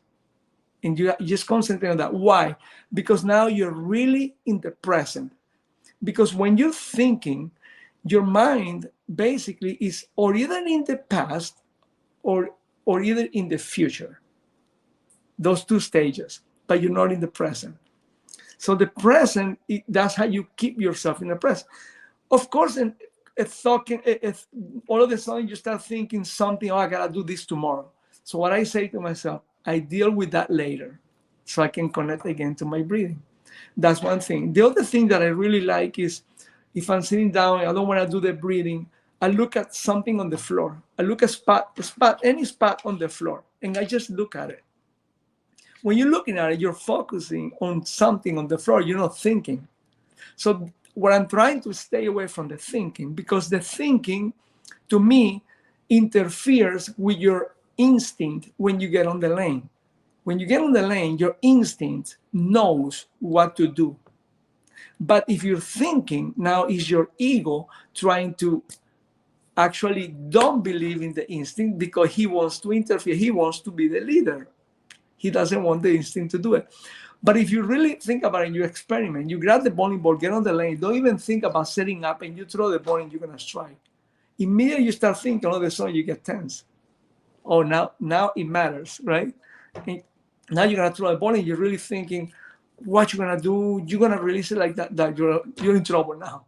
And you just concentrate on that. Why? Because now you're really in the present. Because when you're thinking, your mind basically is or either in the past or either in the future. Those two stages, but you're not in the present. So the present, that's how you keep yourself in the present. Of course, if all of a sudden you start thinking something, I gotta do this tomorrow. So what I say to myself, I deal with that later, so I can connect again to my breathing. That's one thing. The other thing that I really like is, if I'm sitting down and I don't want to do the breathing, I look at something on the floor. I look at any spot on the floor, and I just look at it. When you're looking at it, you're focusing on something on the floor. You're not thinking. So what I'm trying to stay away from the thinking, because the thinking, to me, interferes with your instinct when you get on the lane. When you get on the lane, your instinct knows what to do. But if you're thinking, now is your ego trying to actually don't believe in the instinct, because he wants to interfere. He wants to be the leader. He doesn't want the instinct to do it. But if you really think about it, you experiment, you grab the bowling ball, get on the lane, don't even think about setting up, and you throw the ball and you're going to strike. Immediately you start thinking, all of a sudden you get tense. Oh, now it matters, right? And now you're going to throw the ball and you're really thinking what you're going to do. You're going to release it like that you're in trouble now.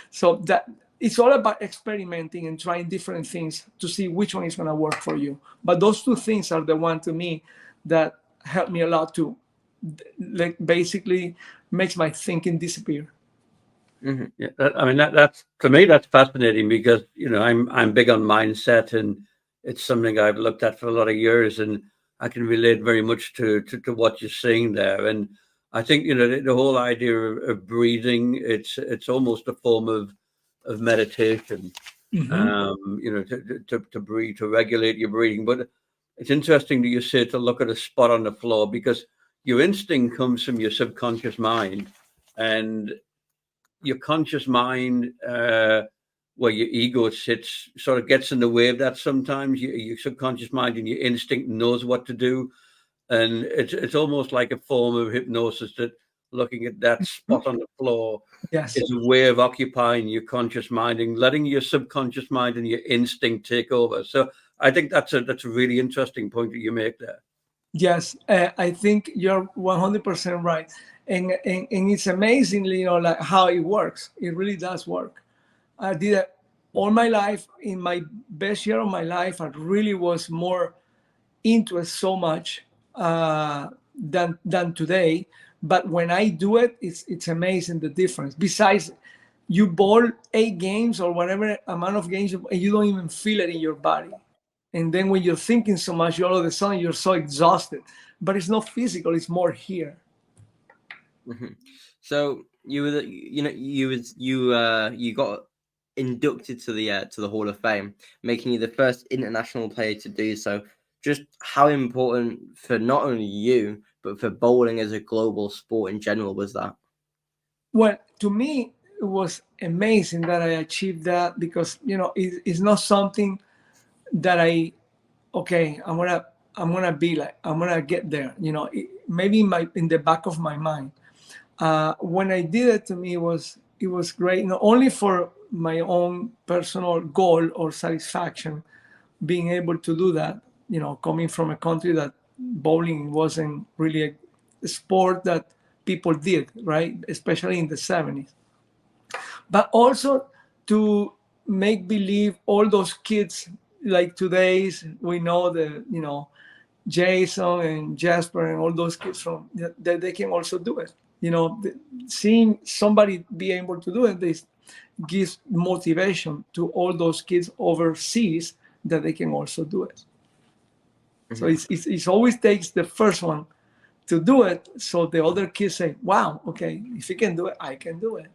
So that it's all about experimenting and trying different things to see which one is going to work for you. But those two things are the one, to me, that help me a lot to, like, basically makes my thinking disappear. Mm-hmm. Yeah, that's to me, that's fascinating, because I'm big on mindset, and it's something I've looked at for a lot of years, and I can relate very much to what you're saying there. And I think the whole idea of breathing, it's almost a form of meditation. Mm-hmm. To breathe, to regulate your breathing. But it's interesting that you say to look at a spot on the floor, because your instinct comes from your subconscious mind, and your conscious mind where your ego sits, sort of gets in the way of that sometimes. Your subconscious mind and your instinct knows what to do. And it's almost like a form of hypnosis that looking at that spot on the floor Yes. is a way of occupying your conscious mind and letting your subconscious mind and your instinct take over. So I think that's a really interesting point that you make there. Yes, I think you're 100% right, and it's amazingly, like how it works. It really does work. I did it all my life. In my best year of my life, I really was more into it so much than today. But when I do it, it's amazing the difference. Besides, you bowl 8 games or whatever amount of games, and you don't even feel it in your body. And then when you're thinking so much, all of a sudden you're so exhausted. But it's not physical; it's more here. Mm-hmm. So you got inducted to the Hall of Fame, making you the first international player to do so. Just how important for not only you but for bowling as a global sport in general was that? Well, to me, it was amazing that I achieved that because it's not something that I'm gonna be like, I'm gonna get there. Maybe in the back of my mind. When I did it, to me it was great, not only for my own personal goal or satisfaction, being able to do that. Coming from a country that bowling wasn't really a sport that people did, right? Especially in the 70s. But also to make believe all those kids like today's, we know Jason and Jasper and all those kids from that they can also do it. Seeing somebody be able to do it, this gives motivation to all those kids overseas that they can also do it. So it always takes the first one to do it, so the other kids say, "Wow, okay, if he can do it, I can do it."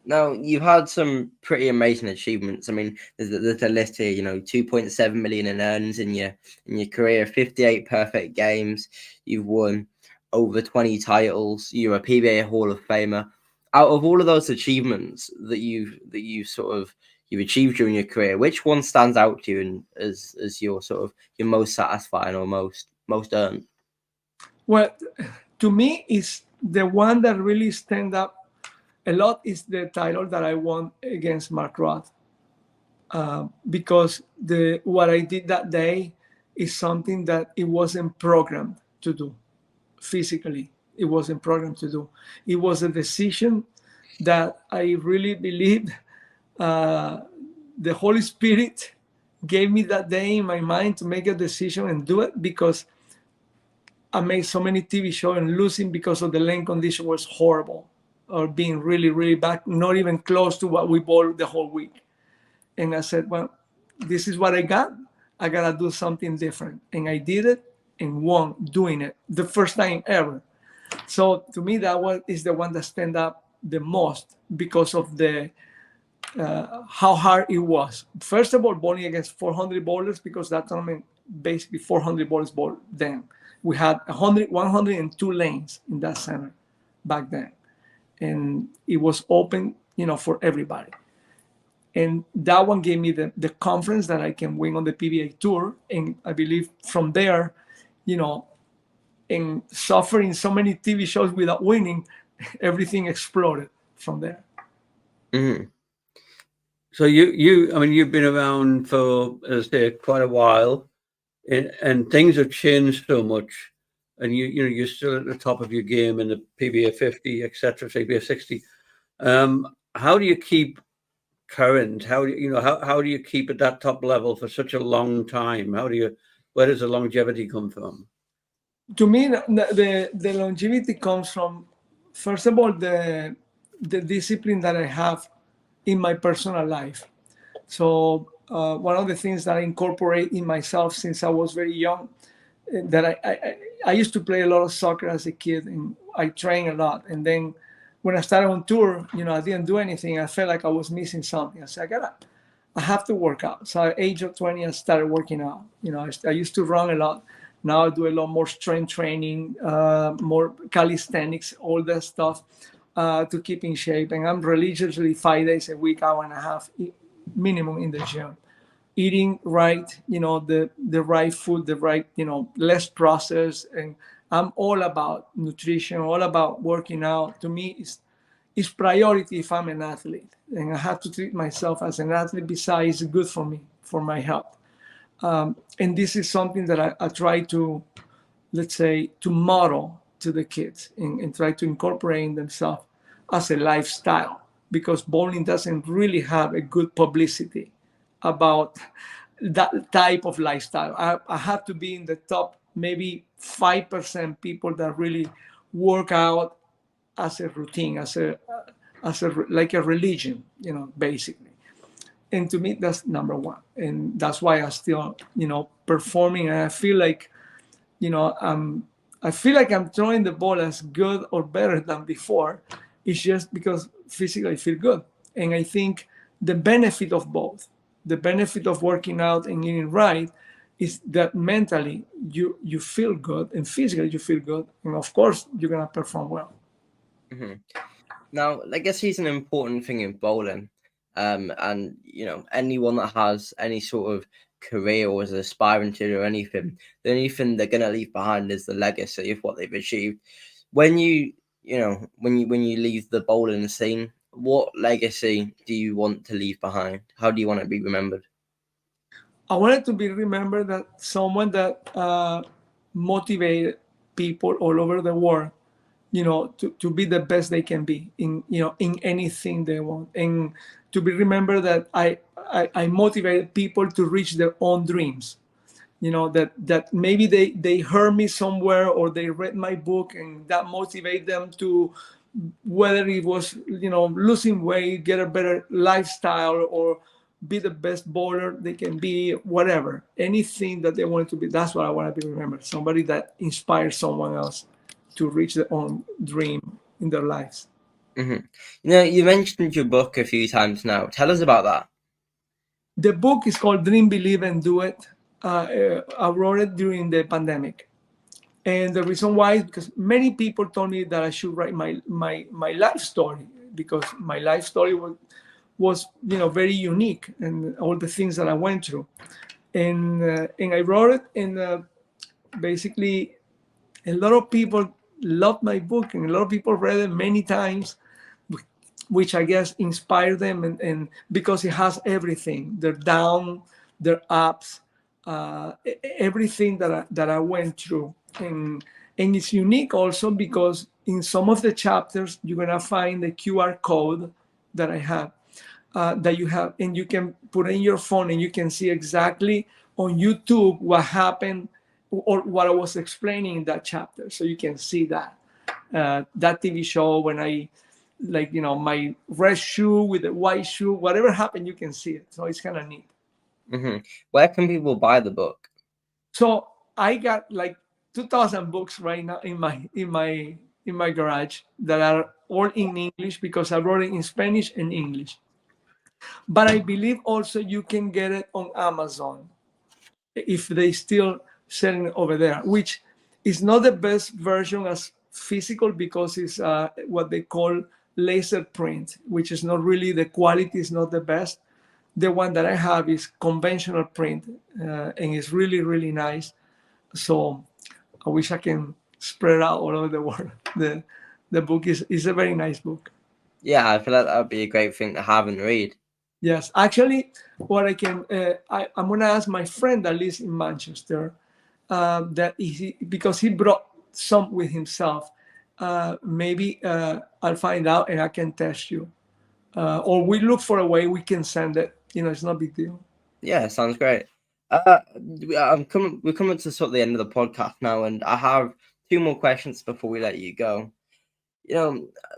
Now, you've had some pretty amazing achievements. I mean, there's a list here, 2.7 million in earnings in your career, 58 perfect games. You've won over 20 titles. You're a PBA Hall of Famer. Out of all of those achievements that you've achieved during your career, which one stands out to you and as your most satisfying or most earned? Well, to me, it's the one that really stand up a lot is the title that I won against Mark Roth, because what I did that day is something that it wasn't programmed to do physically. It wasn't programmed to do. It was a decision that I really believed the Holy Spirit gave me that day in my mind to make a decision and do it, because I made so many TV shows and losing because of the lane condition was horrible, or being really, really bad, not even close to what we bowled the whole week. And I said, well, this is what I got. I got to do something different. And I did it and won doing it the first time ever. So to me, that one is the one that stand up the most because of the how hard it was. First of all, bowling against 400 bowlers, because that tournament, basically 400 bowlers bowled then. We had 102 lanes in that center back then. And it was open, for everybody. And that one gave me the confidence that I can win on the PBA tour. And I believe from there, and suffering so many TV shows without winning, everything exploded from there. Mm-hmm. So you've been around for, as I say, quite a while, and things have changed so much. And you're still at the top of your game in the PBA 50, etc., PBA 60. How do you keep current? How do you keep at that top level for such a long time? Where does the longevity come from? To me, the longevity comes from, first of all, the discipline that I have in my personal life. So one of the things that I incorporate in myself since I was very young, that I used to play a lot of soccer as a kid, and I trained a lot. And then when I started on tour, I didn't do anything. I felt like I was missing something. I said, I have to work out. So at the age of 20, I started working out. I used to run a lot. Now I do a lot more strength training, more calisthenics, all that stuff. to keep in shape. And I'm religiously 5 days a week, hour and a half minimum in the gym. Eating right, the right food, the right, less processed. And I'm all about nutrition, all about working out. To me, it's priority if I'm an athlete. And I have to treat myself as an athlete. Besides, it's good for me, for my health. And this is something that I try to, let's say, to model to the kids and try to incorporate in themselves as a lifestyle, because bowling doesn't really have a good publicity about that type of lifestyle. I have to be in the top maybe 5% people that really work out as a routine, as a like a religion, basically. And to me, that's number one. And that's why I still, performing. And I feel like, I'm throwing the ball as good or better than before. It's just because physically I feel good. And I think the benefit of both, the benefit of working out and eating right, is that mentally you feel good and physically you feel good. And of course, you're going to perform well. Mm-hmm. Now, legacy is an important thing in bowling. And, anyone that has any sort of career or is aspiring to do anything, the only thing they're going to leave behind is the legacy of what they've achieved. When you leave the bowling scene, what legacy do you want to leave behind? How do you want to be remembered? I wanted to be remembered that someone that motivated people all over the world, to be the best they can be in anything they want, and to be remembered that I motivated people to reach their own dreams. That maybe they heard me somewhere or they read my book and that motivate them to, whether it was losing weight, get a better lifestyle, or be the best bowler they can be, whatever, anything that they want to be. That's what I want to be remembered. Somebody that inspires someone else to reach their own dream in their lives. Mm-hmm. You mentioned your book a few times now. Tell us about that. The book is called Dream, Believe, and Do It. I wrote it during the pandemic. And the reason why is because many people told me that I should write my life story, because my life story was very unique, and all the things that I went through. And I wrote it, and basically a lot of people loved my book, and a lot of people read it many times, which I guess inspired them, and because it has everything, their down, their ups, everything that I went through. And it's unique also because in some of the chapters, you're going to find the QR code that I have, that you have, and you can put in your phone and you can see exactly on YouTube what happened or what I was explaining in that chapter. So you can see that TV show when I, my red shoe with the white shoe, whatever happened, you can see it. So it's kind of neat. Mm-hmm. Where can people buy the book? So I got like 2,000 books right now in my garage that are all in English, because I wrote it in Spanish and English. But I believe also you can get it on Amazon if they still selling it over there, which is not the best version as physical, because it's what they call laser print, which is not really, the quality is not the best. The one that I have is conventional print, and it's really, really nice. So I wish I can spread out all over the world. The book is a very nice book. Yeah, I feel like that would be a great thing to have and read. Yes, actually, what I can, I'm gonna ask my friend that lives in Manchester, because he brought some with himself. Maybe I'll find out and I can test you, or we look for a way we can send it. It's not a big deal. Yeah, sounds great. We're coming to sort of the end of the podcast now, and I have 2 more questions before we let you go.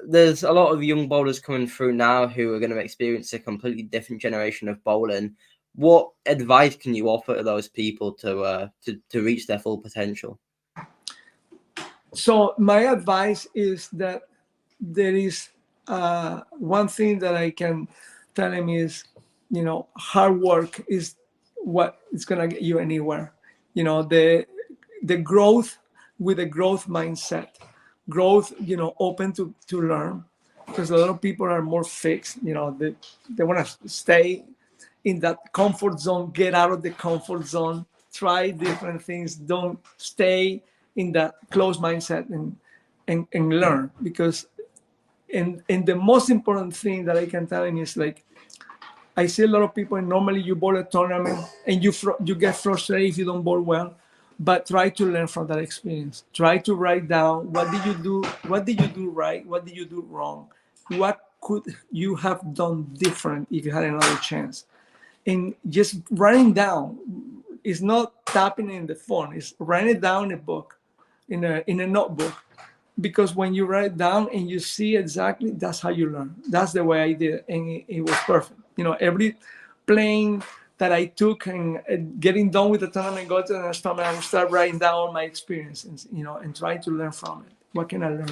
There's a lot of young bowlers coming through now who are going to experience a completely different generation of bowling. What advice can you offer to those people to reach their full potential? So my advice is that there is one thing that I can tell him is, hard work is what is going to get you anywhere. The growth with a growth mindset, growth, open to learn, because a lot of people are more fixed. They want to stay in that comfort zone, get out of the comfort zone, try different things, don't stay in that closed mindset and learn. Because and the most important thing that I can tell you is like, I see a lot of people, and normally you bowl a tournament and you get frustrated if you don't bowl well, but try to learn from that experience. Try to write down, what did you do right, what did you do wrong, what could you have done different if you had another chance. And just writing down is not tapping in the phone, it's writing it down in a book, in a notebook. Because when you write it down and you see exactly, that's how you learn. That's the way I did it, and it was perfect. Every plane that I took and getting done with the tournament, go to the next tournament, I would start writing down my experiences, and try to learn from it. What can I learn?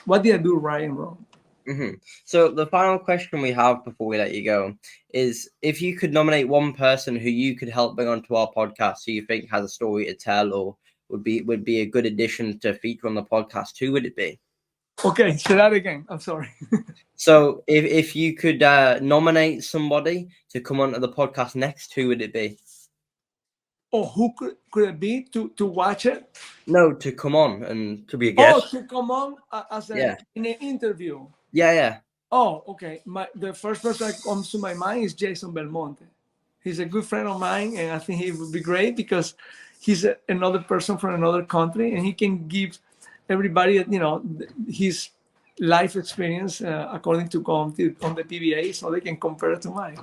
What did I do right and wrong? Mm-hmm. So the final question we have before we let you go is, if you could nominate one person who you could help bring onto our podcast who you think has a story to tell or would be a good addition to feature on the podcast, who would it be? Okay, say that again. I'm sorry. So if you could nominate somebody to come onto the podcast next, who would it be? Oh, who could it be to watch it? No, to come on and To be a guest. Oh, to come on in an interview. Yeah. Oh, okay. The first person that comes to my mind is Jason Belmonte. He's a good friend of mine, and I think he would be great because he's another person from another country, and he can give everybody, his life experience according to on the PBA, so they can compare it to mine.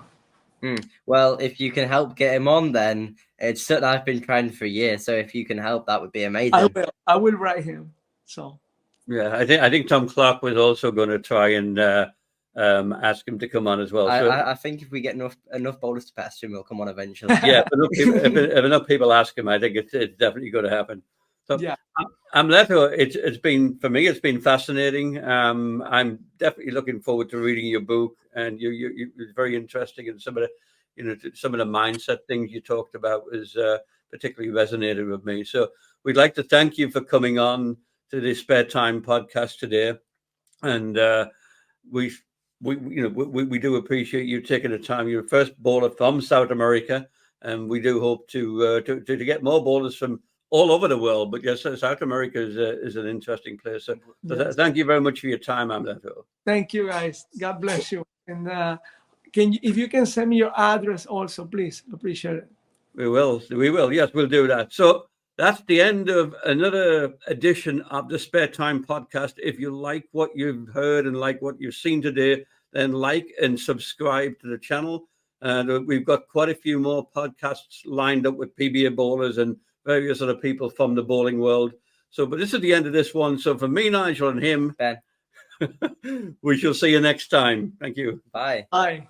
Well, if you can help get him on, then it's something I've been trying for a year. So if you can help, that would be amazing. I will write him. So yeah, I think Tom Clark was also going to try and ask him to come on as well. I think if we get enough bowlers to pester him, he'll come on eventually. Yeah, if enough people ask him, I think it's definitely going to happen. So, yeah, Amleto, it's been, for me, it's been fascinating. I'm definitely looking forward to reading your book, and you're very interesting, and some of the mindset things you talked about is particularly resonated with me. So we'd like to thank you for coming on to the SpareTime podcast today, and we do appreciate you taking the time. You're the first bowler from South America, and we do hope to get more bowlers from all over the world. But yes, South America is an interesting place. So yes. Thank you very much for your time, Amleto. Thank you, guys. God bless you. And if you can send me your address also, please, appreciate it. We will. Yes, we'll do that. So that's the end of another edition of the SpareTime podcast. If you like what you've heard and like what you've seen today, then like and subscribe to the channel. And we've got quite a few more podcasts lined up with PBA bowlers and various other people from the bowling world. So, but this is the end of this one. So for me, Nigel, and him, Ben, we shall see you next time. Thank you. Bye. Bye.